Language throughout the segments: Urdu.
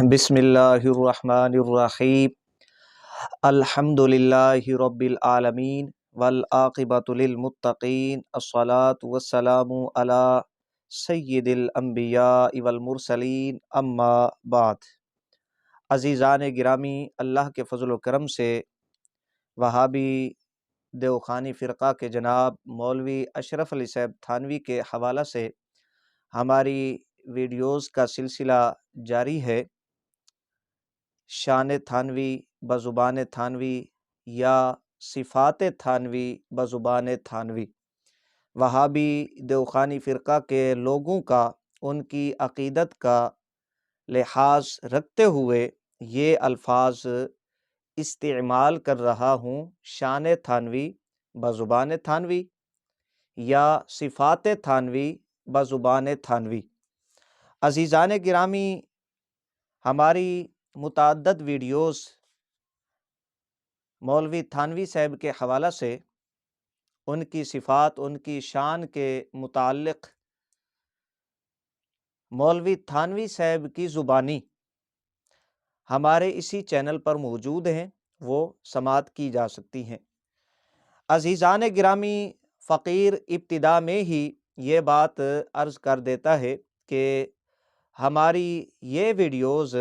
بسم اللہ الرحمن الرحیم الحمدللہ رب العالمین والعاقبۃ للمتقین الصلاۃ والسلام علی سید الانبیاء والمرسلین اما بعد۔ عزیزان گرامی، اللہ کے فضل و کرم سے وہابی دیوخانی فرقہ کے جناب مولوی اشرف علی صاحب تھانوی کے حوالہ سے ہماری ویڈیوز کا سلسلہ جاری ہے۔ شان تھانوی بزبان تھانوی یا صفات تھانوی بزبان تھانوی، وہابی دیوخانی فرقہ کے لوگوں کا ان کی عقیدت کا لحاظ رکھتے ہوئے یہ الفاظ استعمال کر رہا ہوں۔ شان تھانوی بزبان تھانوی یا صفات تھانوی بزبان تھانوی۔ عزیزان گرامی، ہماری متعدد ویڈیوز مولوی تھانوی صاحب کے حوالہ سے ان کی صفات، ان کی شان کے متعلق مولوی تھانوی صاحب کی زبانی ہمارے اسی چینل پر موجود ہیں، وہ سماعت کی جا سکتی ہیں۔ عزیزان گرامی، فقیر ابتدا میں ہی یہ بات عرض کر دیتا ہے کہ ہماری یہ ویڈیوز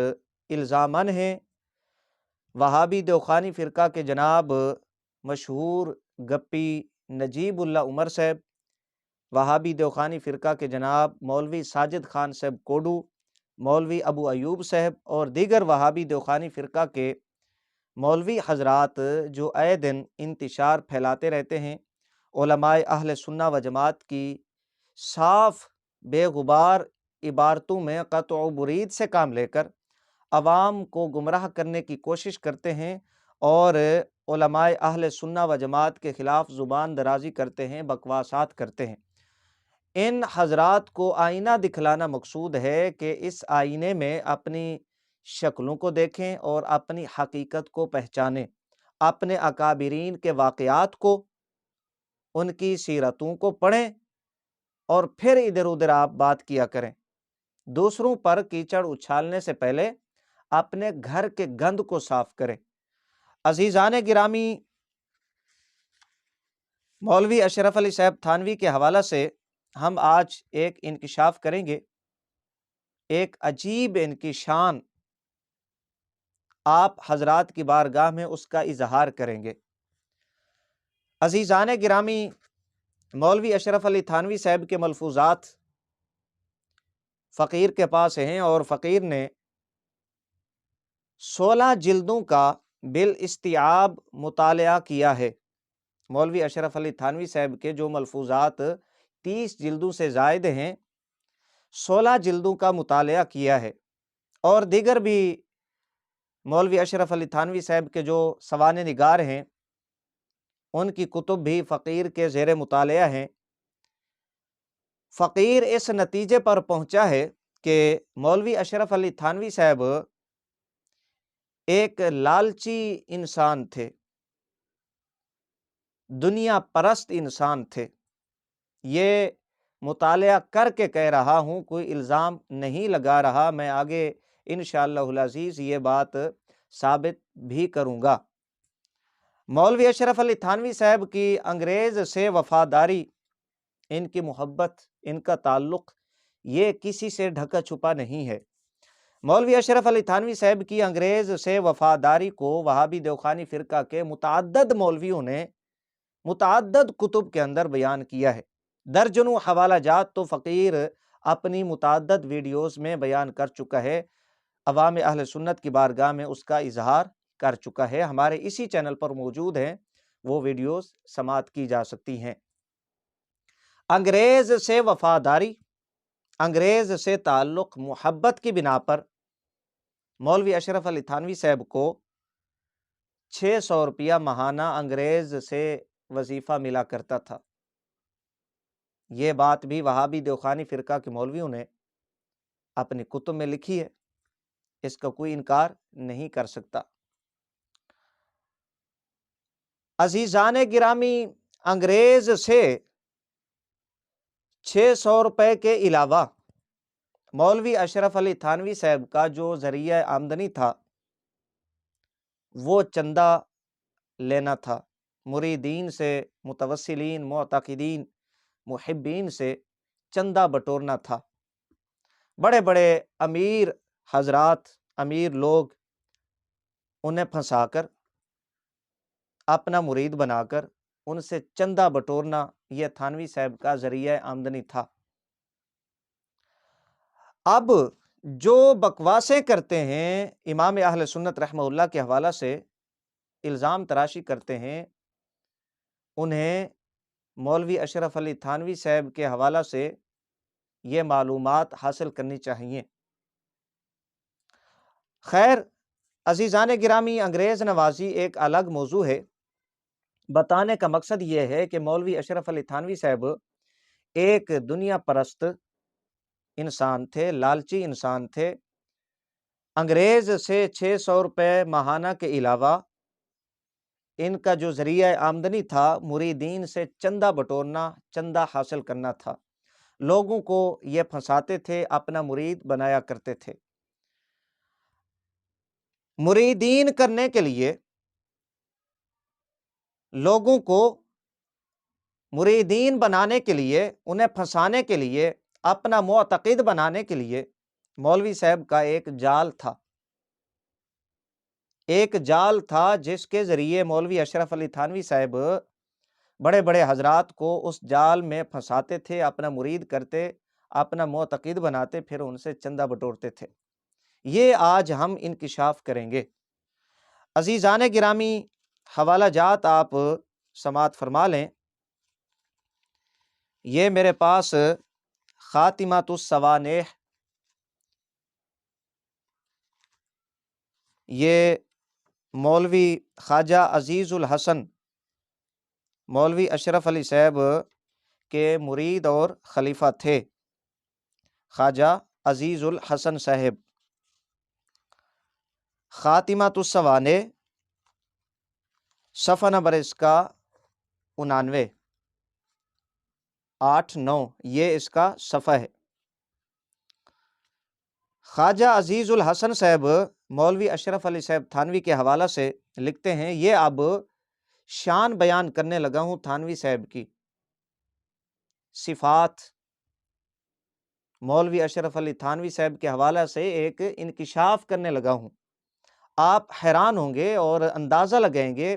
الزاماً ہیں وہابی دیوخانی فرقہ کے جناب مشہور گپی نجیب اللہ عمر صاحب، وہابی دیوخانی فرقہ کے جناب مولوی ساجد خان صاحب کوڈو، مولوی ابو ایوب صاحب اور دیگر وہابی دیوخانی فرقہ کے مولوی حضرات جو اے دن انتشار پھیلاتے رہتے ہیں، علماء اہل سنہ و جماعت کی صاف بے غبار عبارتوں میں قطع و برید سے کام لے کر عوام کو گمراہ کرنے کی کوشش کرتے ہیں اور علماء اہل سنہ و جماعت کے خلاف زبان درازی کرتے ہیں، بکواسات کرتے ہیں۔ ان حضرات کو آئینہ دکھلانا مقصود ہے کہ اس آئینے میں اپنی شکلوں کو دیکھیں اور اپنی حقیقت کو پہچانیں، اپنے اکابرین کے واقعات کو، ان کی سیرتوں کو پڑھیں اور پھر ادھر ادھر آپ بات کیا کریں۔ دوسروں پر کیچڑ اچھالنے سے پہلے اپنے گھر کے گند کو صاف کریں۔ عزیزان گرامی، مولوی اشرف علی صاحب تھانوی کے حوالہ سے ہم آج ایک انکشاف کریں گے، ایک عجیب انکشان آپ حضرات کی بارگاہ میں اس کا اظہار کریں گے۔ عزیزان گرامی، مولوی اشرف علی تھانوی صاحب کے ملفوظات فقیر کے پاس ہیں اور فقیر نے 16 جلدوں کا بالاستیعاب مطالعہ کیا ہے۔ مولوی اشرف علی تھانوی صاحب کے جو ملفوظات 30 جلدوں سے زائد ہیں، 16 جلدوں کا مطالعہ کیا ہے، اور دیگر بھی مولوی اشرف علی تھانوی صاحب کے جو سوانح نگار ہیں ان کی کتب بھی فقیر کے زیر مطالعہ ہیں۔ فقیر اس نتیجے پر پہنچا ہے کہ مولوی اشرف علی تھانوی صاحب ایک لالچی انسان تھے، دنیا پرست انسان تھے۔ یہ مطالعہ کر کے کہہ رہا ہوں، کوئی الزام نہیں لگا رہا، میں آگے انشاءاللہ العزیز یہ بات ثابت بھی کروں گا۔ مولوی اشرف علی تھانوی صاحب کی انگریز سے وفاداری، ان کی محبت، ان کا تعلق یہ کسی سے ڈھکا چھپا نہیں ہے۔ مولوی اشرف علی تھانوی صاحب کی انگریز سے وفاداری کو وہابی دیوخانی فرقہ کے متعدد مولویوں نے متعدد کتب کے اندر بیان کیا ہے۔ درجنوں حوالہ جات تو فقیر اپنی متعدد ویڈیوز میں بیان کر چکا ہے، عوام اہل سنت کی بارگاہ میں اس کا اظہار کر چکا ہے۔ ہمارے اسی چینل پر موجود ہیں، وہ ویڈیوز سماعت کی جا سکتی ہیں۔ انگریز سے وفاداری، انگریز سے تعلق، محبت کی بنا پر مولوی اشرف علی تھانوی صاحب کو 600 روپیہ ماہانہ انگریز سے وظیفہ ملا کرتا تھا۔ یہ بات بھی وہابی دیوخانی فرقہ کے مولویوں نے اپنی کتب میں لکھی ہے، اس کا کوئی انکار نہیں کر سکتا۔ عزیزان گرامی، انگریز سے 600 روپے کے علاوہ مولوی اشرف علی تھانوی صاحب کا جو ذریعہ آمدنی تھا وہ چندہ لینا تھا، مریدین سے، متوسلین، معتقدین، محبین سے چندہ بٹورنا تھا۔ بڑے بڑے امیر حضرات، امیر لوگ، انہیں پھنسا کر، اپنا مرید بنا کر ان سے چندہ بٹورنا، یہ تھانوی صاحب کا ذریعہ آمدنی تھا۔ اب جو بکواسیں کرتے ہیں امام اہل سنت رحمہ اللہ کے حوالہ سے، الزام تراشی کرتے ہیں، انہیں مولوی اشرف علی تھانوی صاحب کے حوالہ سے یہ معلومات حاصل کرنی چاہیے۔ خیر عزیزان گرامی، انگریز نوازی ایک الگ موضوع ہے۔ بتانے کا مقصد یہ ہے کہ مولوی اشرف علی تھانوی صاحب ایک دنیا پرست انسان تھے، لالچی انسان تھے۔ انگریز سے 600 روپے ماہانہ کے علاوہ ان کا جو ذریعہ آمدنی تھا مریدین سے چندہ بٹورنا، چندہ حاصل کرنا تھا۔ لوگوں کو یہ پھنساتے تھے، اپنا مرید بنایا کرتے تھے۔ مریدین کرنے کے لیے، لوگوں کو مریدین بنانے کے لیے، انہیں پھنسانے کے لیے، اپنا معتقد بنانے کے لیے مولوی صاحب کا ایک جال تھا، ایک جال تھا جس کے ذریعے مولوی اشرف علی تھانوی صاحب بڑے بڑے حضرات کو اس جال میں پھنساتے تھے، اپنا مرید کرتے، اپنا معتقد بناتے، پھر ان سے چندہ بٹورتے تھے۔ یہ آج ہم انکشاف کریں گے۔ عزیزان گرامی، حوالہ جات آپ سماعت فرما لیں۔ یہ میرے پاس خاتمۃ السوانح، یہ مولوی خواجہ عزیز الحسن، مولوی اشرف علی صاحب کے مرید اور خلیفہ تھے، خواجہ عزیز الحسن صاحب۔ خاتمۃ السوانح، صفحہ نمبر اس کا 99، 8-9، یہ اس کا صفحہ ہے۔ خواجہ عزیز الحسن صاحب مولوی اشرف علی صاحب تھانوی کے حوالہ سے لکھتے ہیں، یہ اب شان بیان کرنے لگا ہوں تھانوی صاحب کی، صفات مولوی اشرف علی تھانوی صاحب کے حوالہ سے ایک انکشاف کرنے لگا ہوں۔ آپ حیران ہوں گے اور اندازہ لگائیں گے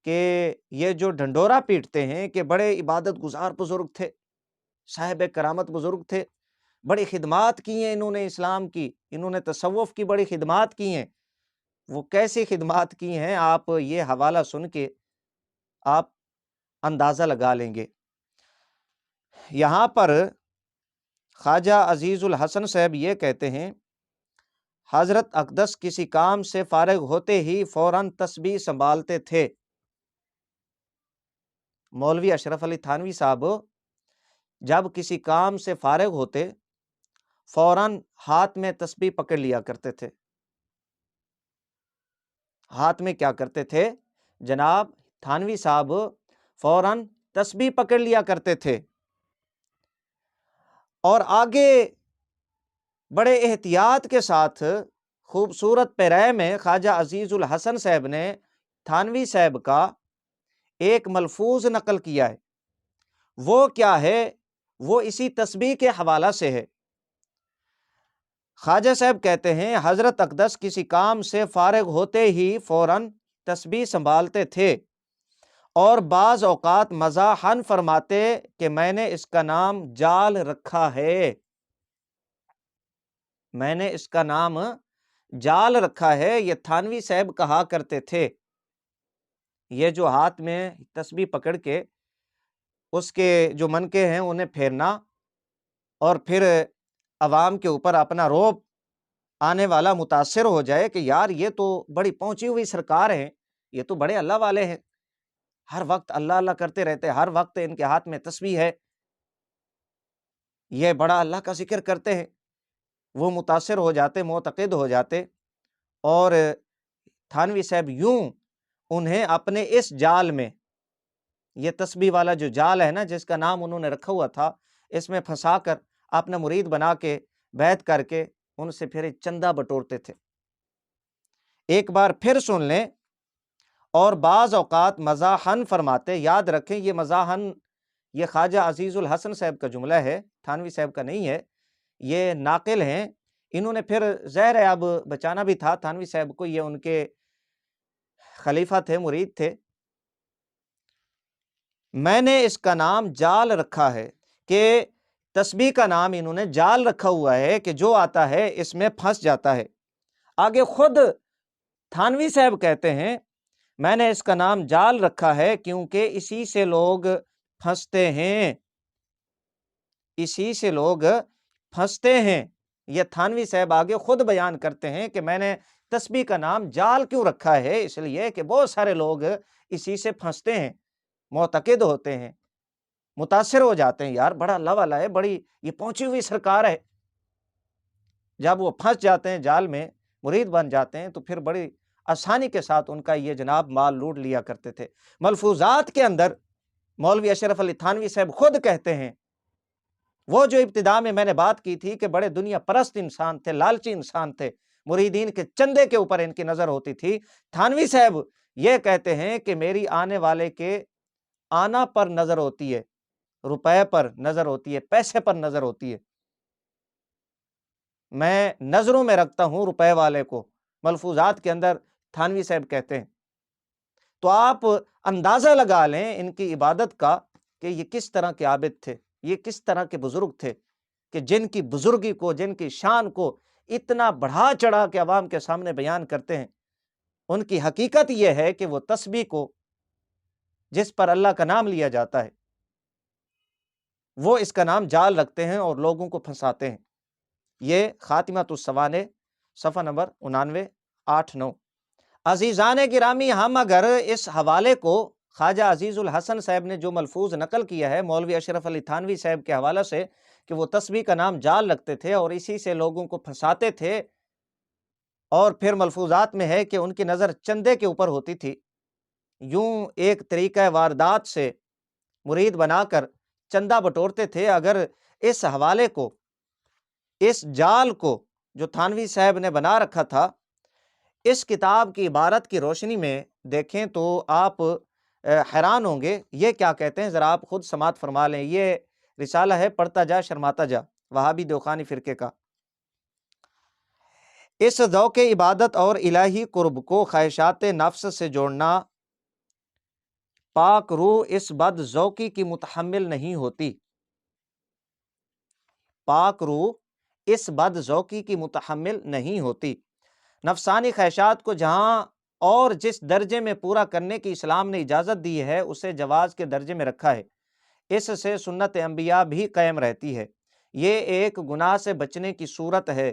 کہ یہ جو ڈھنڈورا پیٹتے ہیں کہ بڑے عبادت گزار بزرگ تھے، صاحب کرامت بزرگ تھے، بڑی خدمات کی ہیں انہوں نے اسلام کی، انہوں نے تصوف کی بڑی خدمات کی ہیں، وہ کیسی خدمات کی ہیں آپ یہ حوالہ سن کے آپ اندازہ لگا لیں گے۔ یہاں پر خواجہ عزیز الحسن صاحب یہ کہتے ہیں، حضرت اقدس کسی کام سے فارغ ہوتے ہی فوراً تسبیح سنبھالتے تھے۔ مولوی اشرف علی تھانوی صاحب جب کسی کام سے فارغ ہوتے فوراً ہاتھ میں تسبیح پکڑ لیا کرتے تھے۔ ہاتھ میں کیا کرتے تھے جناب تھانوی صاحب؟ فوراً تسبیح پکڑ لیا کرتے تھے، اور آگے بڑے احتیاط کے ساتھ خوبصورت پیرائے میں خواجہ عزیز الحسن صاحب نے تھانوی صاحب کا ایک ملفوظ نقل کیا ہے۔ وہ کیا ہے؟ وہ اسی تسبیح کے حوالہ سے ہے۔ خواجہ صاحب کہتے ہیں، حضرت اقدس کسی کام سے فارغ ہوتے ہی فوراً تسبیح سنبھالتے تھے، اور بعض اوقات مزاحاً فرماتے کہ میں نے اس کا نام جال رکھا ہے، میں نے اس کا نام جال رکھا ہے، یہ تھانوی صاحب کہا کرتے تھے۔ یہ جو ہاتھ میں تسبیح پکڑ کے اس کے جو منکے ہیں انہیں پھیرنا، اور پھر عوام کے اوپر اپنا روب آنے والا متاثر ہو جائے کہ یار یہ تو بڑی پہنچی ہوئی سرکار ہیں، یہ تو بڑے اللہ والے ہیں، ہر وقت اللہ اللہ کرتے رہتے، ہر وقت ان کے ہاتھ میں تسبیح ہے، یہ بڑا اللہ کا ذکر کرتے ہیں، وہ متاثر ہو جاتے، معتقد ہو جاتے، اور تھانوی صاحب یوں انہیں اپنے اس جال میں، یہ تسبیح والا جو جال ہے نا جس کا نام انہوں نے رکھا ہوا تھا، اس میں پھنسا کر اپنا مرید بنا کے بیعت کر کے ان سے پھر چندہ بٹورتے تھے۔ ایک بار پھر سن لیں، اور بعض اوقات مزاحن فرماتے، یاد رکھیں یہ مزاحن یہ خواجہ عزیز الحسن صاحب کا جملہ ہے، تھانوی صاحب کا نہیں ہے، یہ ناقل ہیں، انہوں نے پھر ظاہر ہے اب بچانا بھی تھا تھانوی صاحب کو، یہ ان کے خلیفہ تھے، مرید تھے۔ میں نے اس کا نام جال رکھا ہے، کہ تسبیح کا نام انہوں نے جال رکھا ہوا ہے کہ جو آتا ہے اس میں پھنس جاتا ہے۔ آگے خود تھانوی صاحب کہتے ہیں میں نے اس کا نام جال رکھا ہے کیونکہ اسی سے لوگ پھنستے ہیں، اسی سے لوگ پھنستے ہیں۔ یہ تھانوی صاحب آگے خود بیان کرتے ہیں کہ میں نے تسبیح کا نام جال کیوں رکھا ہے، اس لیے کہ بہت سارے لوگ اسی سے پھنستے ہیں، معتقد ہوتے ہیں، متاثر ہو جاتے ہیں، یار بڑا اللہ والا ہے، بڑی یہ پہنچی ہوئی سرکار ہے۔ جب وہ پھنس جاتے ہیں جال میں، مرید بن جاتے ہیں، تو پھر بڑی آسانی کے ساتھ ان کا یہ جناب مال لوٹ لیا کرتے تھے۔ ملفوظات کے اندر مولوی اشرف علی تھانوی صاحب خود کہتے ہیں، وہ جو ابتدا میں نے بات کی تھی کہ بڑے دنیا پرست انسان تھے، لالچی انسان تھے، مریدین کے چندے کے اوپر ان کی نظر ہوتی تھی، تھانوی صاحب یہ کہتے ہیں کہ میری آنے والے کے آنا پر نظر ہوتی ہے، روپے پر نظر ہوتی ہے، پیسے پر نظر ہوتی ہے، میں نظروں میں رکھتا ہوں روپے والے کو، ملفوظات کے اندر تھانوی صاحب کہتے ہیں۔ تو آپ اندازہ لگا لیں ان کی عبادت کا کہ یہ کس طرح کے عابد تھے، یہ کس طرح کے بزرگ تھے، کہ جن کی بزرگی کو، جن کی شان کو اتنا بڑھا چڑھا کے عوام کے سامنے بیان کرتے ہیں۔ ان کی حقیقت یہ ہے کہ وہ تسبیح کو، جس پر اللہ کا نام لیا جاتا ہے، وہ اس کا نام جال رکھتے ہیں اور لوگوں کو پھنساتے ہیں۔ یہ خاتمۃ السوانح صفحہ نمبر 99 8-9۔ عزیزان گرامی، ہم اگر اس حوالے کو خواجہ عزیز الحسن صاحب نے جو ملفوظ نقل کیا ہے مولوی اشرف علی تھانوی صاحب کے حوالہ سے کہ وہ تسبیح کا نام جال رکھتے تھے اور اسی سے لوگوں کو پھنساتے تھے، اور پھر ملفوظات میں ہے کہ ان کی نظر چندے کے اوپر ہوتی تھی، یوں ایک طریقہ واردات سے مرید بنا کر چندہ بٹورتے تھے، اگر اس حوالے کو، اس جال کو جو تھانوی صاحب نے بنا رکھا تھا، اس کتاب کی عبارت کی روشنی میں دیکھیں تو آپ حیران ہوں گے۔ یہ کیا کہتے ہیں ذرا آپ خود سماعت فرما لیں۔ یہ رسالہ ہے پڑھتا جا شرماتا جا، وہابی دیوخانی فرقے کا۔ اس ذوق عبادت اور الہی قرب کو خواہشات نفس سے جوڑنا، پاک روح اس بد ذوقی کی متحمل نہیں ہوتی، پاک روح اس بد ذوقی کی متحمل نہیں ہوتی۔ نفسانی خواہشات کو جہاں اور جس درجے میں پورا کرنے کی اسلام نے اجازت دی ہے، اسے جواز کے درجے میں رکھا ہے۔ اس سے سنت انبیاء بھی قائم رہتی ہے۔ یہ ایک گناہ سے بچنے کی صورت ہے،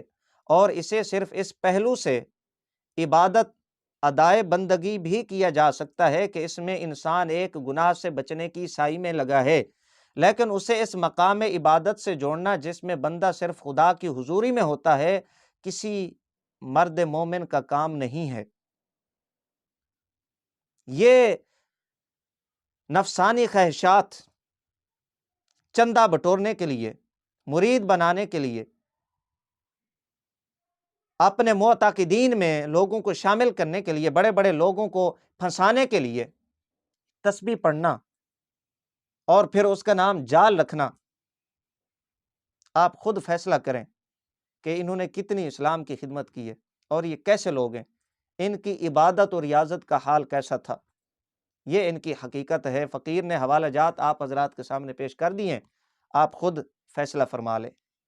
اور اسے صرف اس پہلو سے عبادت ادائے بندگی بھی کیا جا سکتا ہے کہ اس میں انسان ایک گناہ سے بچنے کی سعی میں لگا ہے، لیکن اسے اس مقام عبادت سے جوڑنا جس میں بندہ صرف خدا کی حضوری میں ہوتا ہے، کسی مرد مومن کا کام نہیں ہے۔ یہ نفسانی خواہشات چندہ بٹورنے کے لیے، مرید بنانے کے لیے، اپنے معتقدین میں لوگوں کو شامل کرنے کے لیے، بڑے بڑے لوگوں کو پھنسانے کے لیے تسبیح پڑھنا اور پھر اس کا نام جال رکھنا، آپ خود فیصلہ کریں کہ انہوں نے کتنی اسلام کی خدمت کی ہے، اور یہ کیسے لوگ ہیں، ان کی عبادت اور ریاضت کا حال کیسا تھا۔ یہ ان کی حقیقت ہے۔ فقیر نے حوالہ جات آپ حضرات کے سامنے پیش کر دی ہیں، آپ خود فیصلہ فرما لیں۔